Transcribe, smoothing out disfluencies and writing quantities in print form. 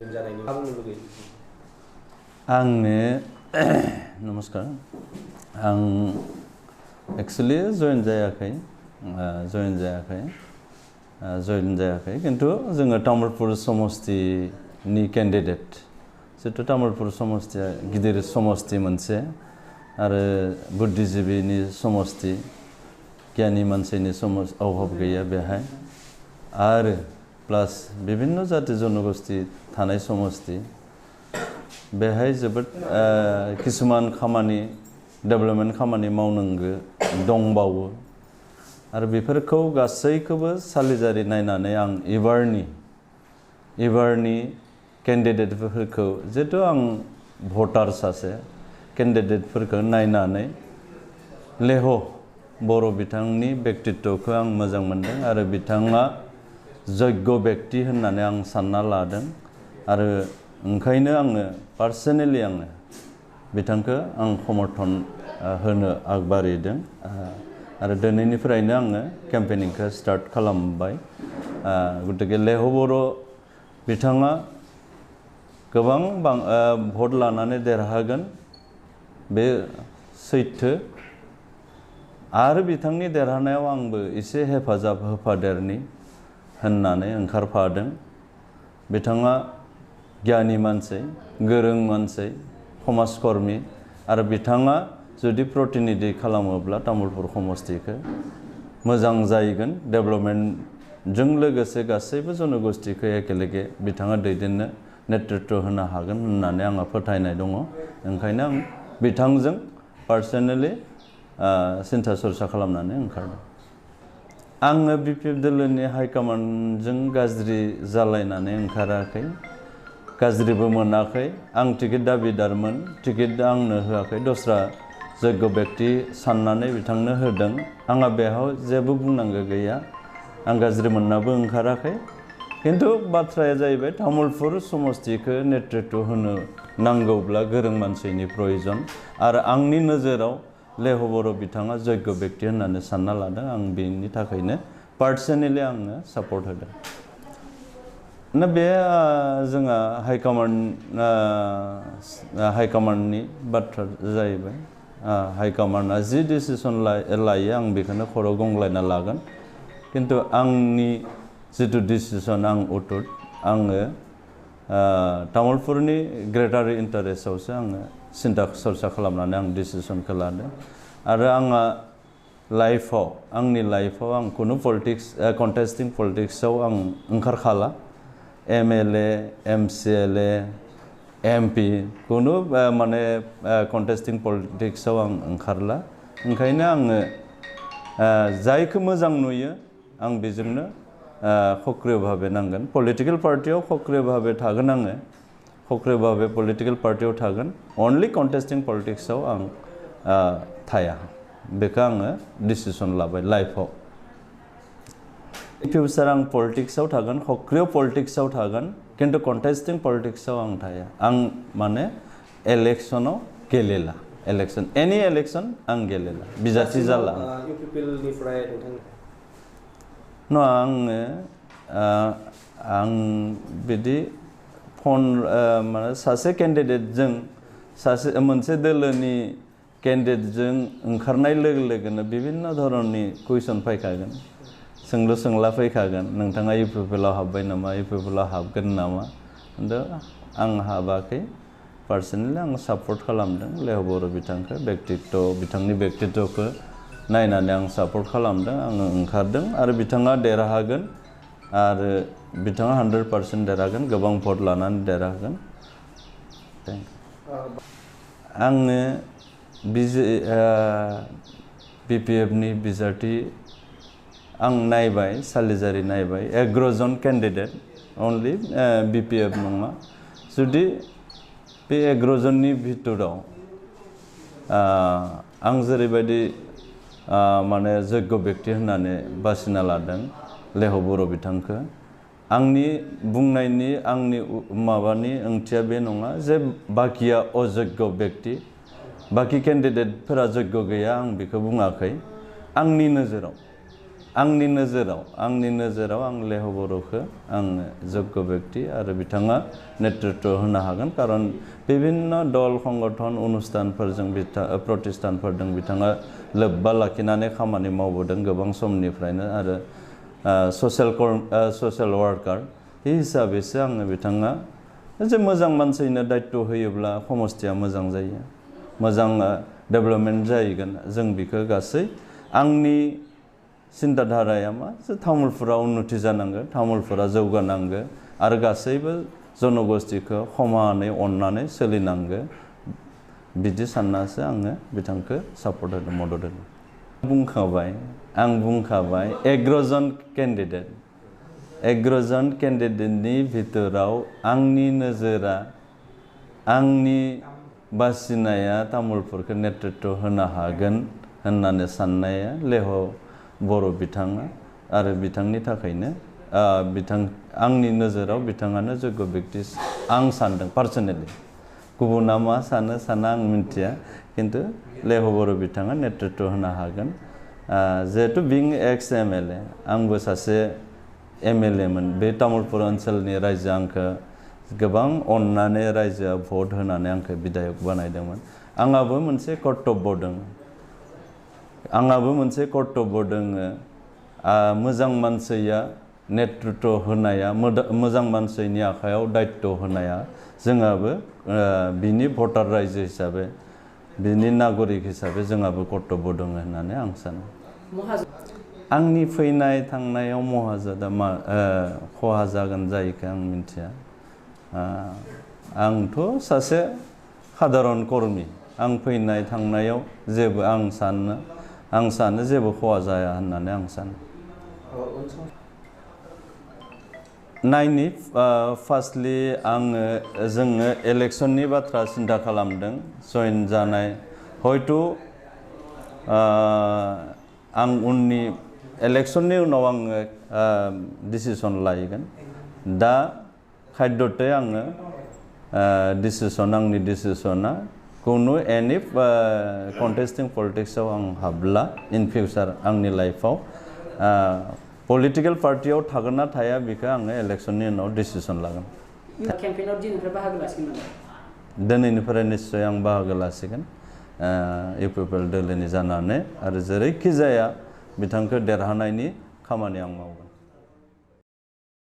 नमस्कार आं एक्चुअली जइन जायाखै किन्तु जोङो तामुलपुर समस्तिनि कैंडिडेट जितु तामुलपुर समस्तिया गिदिर समस्ति मोनसे आरो बुद्धिजीबीनि समस्ति गियानी मानसिनि अभाब गैया बेहाय आरो प्लस विभिन्न जाति जनगोष्ठी थानाय समस्ति बेहाय जोबोद किसुमान खामानि डेभलपमेन्ट खामानि मावनांगौ दंबावो आरो बेफोरखौ गासैखौबो सालिजारि नायनानै आं एबारनि कैंडिडेटफोरखौ जितु आं भटार सासे कैंडिडेटफोरखौ नायनानै लेह बर' बिथांनि व्यक्तित्वखौ आं मोजां मोनदों आरो बिथाङा जग्य व्यक्ति होननानै आं सानना लादों आरो ओंखायनो आङो पार्सनेलि आङो बिथांखौ आं समर्थन होनो आगबारिदों आरो दिनैनिफ्रायनो आङो केम्पेनिंखौ स्टार्ट खालामबाय गतिके लेह बर' बिथाङा गोबां भट लानानै देरहागोन बे सैथो आरो बिथांनि देरहानायाव आंबो एसे हेफाजाब होफादेरनि होननानै ओंखारफादों बिथाङा गियानी मानसि गोरों मानसि समाजकर्मी आरो बिथाङा जुदि प्रतिनिधि खालामोब्ला तामुलपुर समस्तिखौ मोजां जायगोन डेभलपमेन्टजों लोगोसे गासैबो जनगोष्ठीखौ एखेलगे बिथाङा दैदेननो नेतृत्व होनो हागोन होननानै आंहा फोथायनाय दङ ओंखायनो आं बिथांजों पार्सनेलि सिन्था सरसा खालामनानै ओंखारदों आङो UPPL दोलोनि हाइकमान्डजों गाज्रि जालायनानै ओंखाराखै गाज्रिबो मोनाखै आं टिकेट दाबिदारमोन टिकेट आंनो होआखै दस्रा जग्य व्यक्ति साननानै बिथांनो होदों आंहा बेयाव जेबो बुंनांगौ गैया आं गाज्रि मोननाबो ओंखाराखै किन्तु बाथ्राया जाहैबाय तामुलपुर समस्तिखौ नेतृत्व होनो नांगौब्ला गोरों मानसिनि प्रयोजन आरो आंनि नोजोराव लेह बर' बिथाङा जग्य व्यक्ति होननानै सानना लादों आं बेनि थाखायनो पार्सनेलि आङो सापर्ट होदों ना बे जोंहा हाइकमान्डनि बाथ्रा जाहैबाय हाइकमान्डआ जि डिसिसन लायो आं बेखौनो खर' गंग्लायना लागोन किन्तु आंनि जितु डिसिसन आं अटुट आङो तामुलपुरनि ग्रेटार इन्टारेस्टआवसो आङो सिन्था सरसा खालामनानै आं डिसिसनखौ लादों आरो आंहा आंनि लाइफआव आं खुनु पलिटिक्स कन्टेस्टिं पलिटिक्सआव आं ओंखारखाला MLA MCLA MP खुनु माने कन्टेस्टिं पलिटिक्सआव आं ओंखारला ओंखायनो आङो जायखौ मोजां नुयो आं बेजोंनो सक्रिय भाबे नांगोन पलिटिकल पार्टियाव सक्रिय भाबे थागोन आङो सक्रिय भाबे पलिटिकल पार्टियाव थागोन अनलि कन्टेस्टिं पलिटिक्सआव आं थाया बेखौ आङो डिसिसन लाबाय लाइफआव फिउचार आं पलिटिक्सआव थागोन सक्रिय पलिटिक्सआव थागोन किन्तु कन्टेस्टिं पलिटिक्सआव आं थाया आं माने इलेक्शनाव गेलेला एनि इलेक्शन आं गेलेला बिजाथि जाला UPPL निफ्राय आङो आं बिदि फन माने सासे कैंडिडेटजों सासे मोनसे दोलोनि कैंडिडेटजों ओंखारनाय लोगो लोगोनो विभिन्न धरननि कुइसन फैखागोन सोंलु सोंला फैखागोन नोंथाङा UPPL आव हाबबाय नामा UPPL आव हाबगोन नामा खिन्थु आं हाबाखै पार्सनेलि आं सापर्ट खालामदों लेह बर' बिथांखौ बिथांनि व्यक्तित्वखौ नायनानै आं सापर्ट खालामदों आङो ओंखारदों आरो बिथाङा देरहागोन आरो बिथाङा 100% देरहागोन गोबां भट लानानै देरहागोन आङो BPF नि बिजाथि आं नायबाय सालिजारि नायबाय 11 जन कैंडिडेट अनलि BPF नङा जुदि बे 11 जननि भितराव आं जेरैबायदि माने जग्य व्यक्ति होननानै बासिना लादों लेह बर' बिथांखौ आंनि बुंनायनि आंनि माबानि ओंथिया बे नङा जे बाकिया अजग्य व्यक्ति बाकी कैंडिडेटफोरा जग्य गैया आं बेखौ बुङाखै आंनि नोजोराव आंनि नोजोराव आं लेह बर'खौ आं जग्य व्यक्ति आरो बिथाङा नेतृत्व होनो हागोन कारन विभिन्न दल संगठन अनुष्ठानफोरजों प्रतिष्ठानफोरजों बिथाङा लोब्बा लाखिनानै खामानि मावबोदों गोबां समनिफ्रायनो आरो ससियेल वार्कार बे हिसाबैसो आङो बिथाङा जे मोजां मानसिनो दायित्व होयोब्ला समष्टिया मोजां जायो मोजां डेभेलपमेन्ट जाहैगोन जों बिखौ गासै आंनि सिन्ताधाराया मा जे तामुलपुरा उन्नति जानांगौ तामुलपुरा जौगानांगौ आरो गासैबो जनगोष्ठीखौ समानै अननानै सोलिनांगौ बिदि साननासो आङो बिथांखौ सापर्ट होदों मदद होदों आं बुंखाबाय 11 जन केन्डिडेटनि भितराव आंनि नोजोरा आंनि बासिनाया तामुलपुरखौ नेतृत्व होनो हागोन होननानै साननाया लेह बर' बिथाङा आरो बिथांनि थाखायनो आंनि नोजोराव बिथाङानो जग्य व्यक्ति आं सानदों पार्सनेलि गुबुना मा सानो साना आं मिथिया किन्तु लेह बर' बिथाङा नेतृत्व होनो हागोन जिहेतु बिं एक्स MLA आंबो सासे MLA मोन बे तामुलपुर ओनसोलनि रायजोआ आंखौ गोबां अननानै रायजोआ भट होनानै आंखौ बिधायक बानायदोंमोन आंहाबो मोनसे कर्तब्य दङ मोजां मानसिया नेतृत्व होनाया मोजां मानसिनि आखायाव दायित्व होनाया जोंहाबो बिनि भटार रायजो हिसाबै बिनि नागरिक हिसाबै जोंहाबो कर्तब्य दङ होननानै आं सानो आंनि फैनाय थांनायाव महाजोदा खहा जागोन जायैखौ आं मिथिया आंथ' सासे साधारन कर्मी आं फैनाय थांनायाव जेबो आं सानो जेबो खहा जाया होननानै आं सानो नायनि फार्स्टलि जोङो इलेक्शननि बाथ्रा सिन्था खालामदों जइन जानाय हयथ' आं उननि इलेक्शननि उनाव आङो डिसिसन लायगोन दा खाद्यते आङो आंनि डिसिसना कुनु एनि कन्टेस्टिं पलिटिक्सआव आं हाबला इन फिउचार आंनि लाइफआव पलिटिकल पार्टियाव थागोन ना थाया बेखौ आङो इलेक्शननि उनाव डिसिसन लागोन केम्पेइनाव दिनैनिफ्राय बाहागो लासिगोन दिनैनिफ्राय निश्चय आं बाहागो लासिगोन UPPL दोलोनि जानानै आरो जेरैखि जाया बिथांखौ देरहानायनि खामानि आं मावगोन